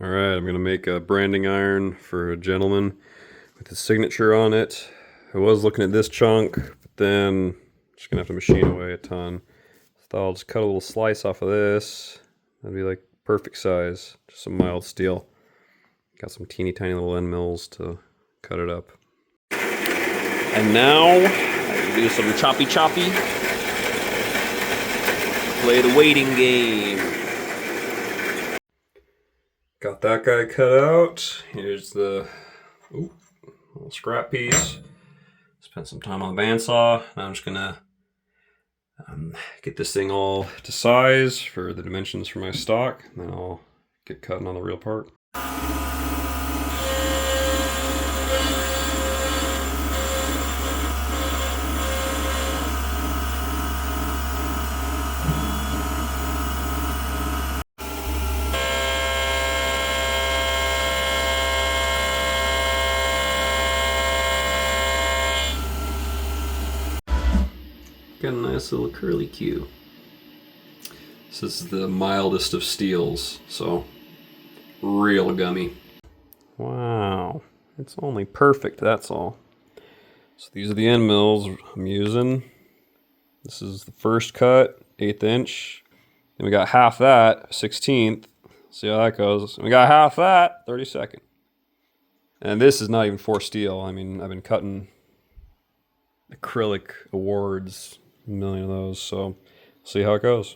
Alright, I'm going to make a branding iron for a gentleman with his signature on it. I was looking at this chunk, but then I'm just going to have to machine away a ton. So I'll just cut a little slice off of this. That'd be like perfect size, just some mild steel. Got some teeny tiny little end mills to cut it up. And now, I do some choppy. Play the waiting game. Got that guy cut out. Here's the little scrap piece. Spent some time on the bandsaw. Now I'm just gonna get this thing all to size for the dimensions for my stock. And then I'll get cutting on the real part. Got a nice little curly Q. This is the mildest of steels, so real gummy. Wow, it's only perfect, that's all. So these are the end mills I'm using. This is the first cut, 1/8 inch. Then we got half that, 1/16. See how that goes. And we got half that, 32nd. And this is not even forced steel. I mean, I've been cutting acrylic awards, a million of those, so see how it goes.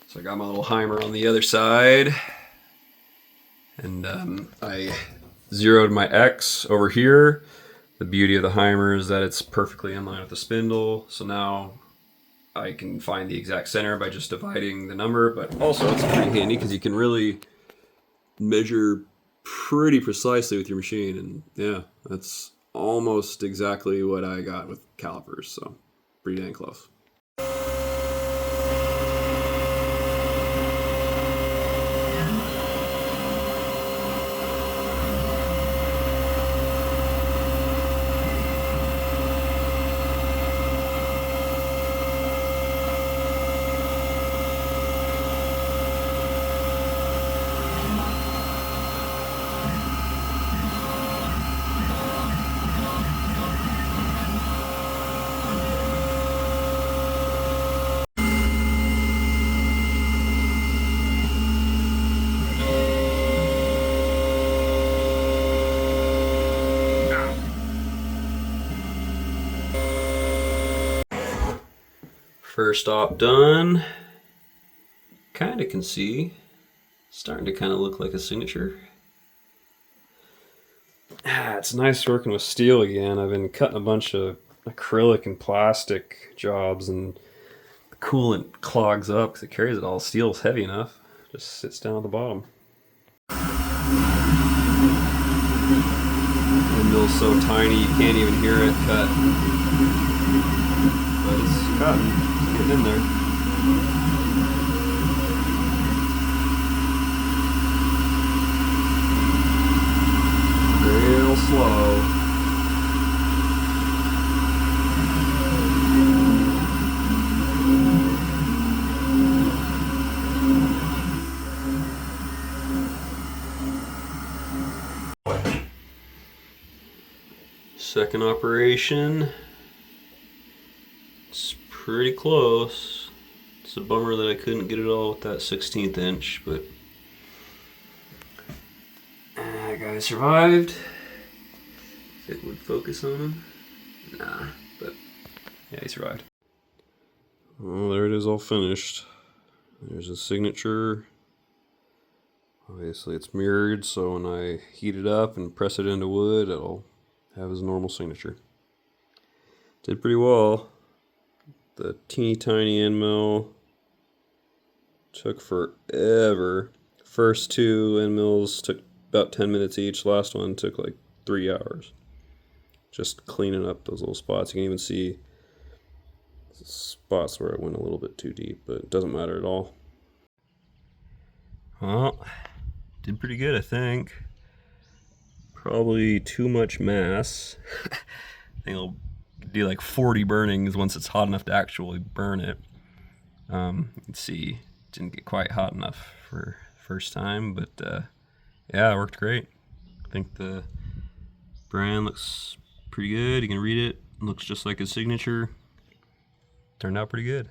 So I got my little Heimer on the other side, and I zeroed my X over here. The beauty of the Heimer is that it's perfectly in line with the spindle, so now I can find the exact center by just dividing the number, but also it's pretty handy because you can really measure pretty precisely with your machine, and yeah, that's almost exactly what I got with calipers, so pretty dang close. First op done. Kind of can see. Starting to kind of look like a signature. It's nice working with steel again. I've been cutting a bunch of acrylic and plastic jobs, and the coolant clogs up because it carries it all. Steel's heavy enough. Just sits down at the bottom. The mill's so tiny you can't even hear it cut. But it's cutting. Getting in there. Real slow. Second operation. It's pretty close. It's a bummer that I couldn't get it all with that 1/16 inch, but that guy survived. If it would focus on him. Nah, but yeah, he survived. Well, there it is, all finished. There's a signature. Obviously it's mirrored, so when I heat it up and press it into wood, it'll have his normal signature. Did pretty well. The teeny tiny end mill took forever. First two end mills took about 10 minutes each. Last one took like 3 hours. Just cleaning up those little spots. You can even see spots where it went a little bit too deep, but it doesn't matter at all. Well, did pretty good, I think. Probably too much mass. I think I'll do like 40 burnings once it's hot enough to actually burn it. Let's see, didn't get quite hot enough for first time, but yeah, it worked great. I think the brand looks pretty good. You can read it. Looks just like his signature. Turned out pretty good.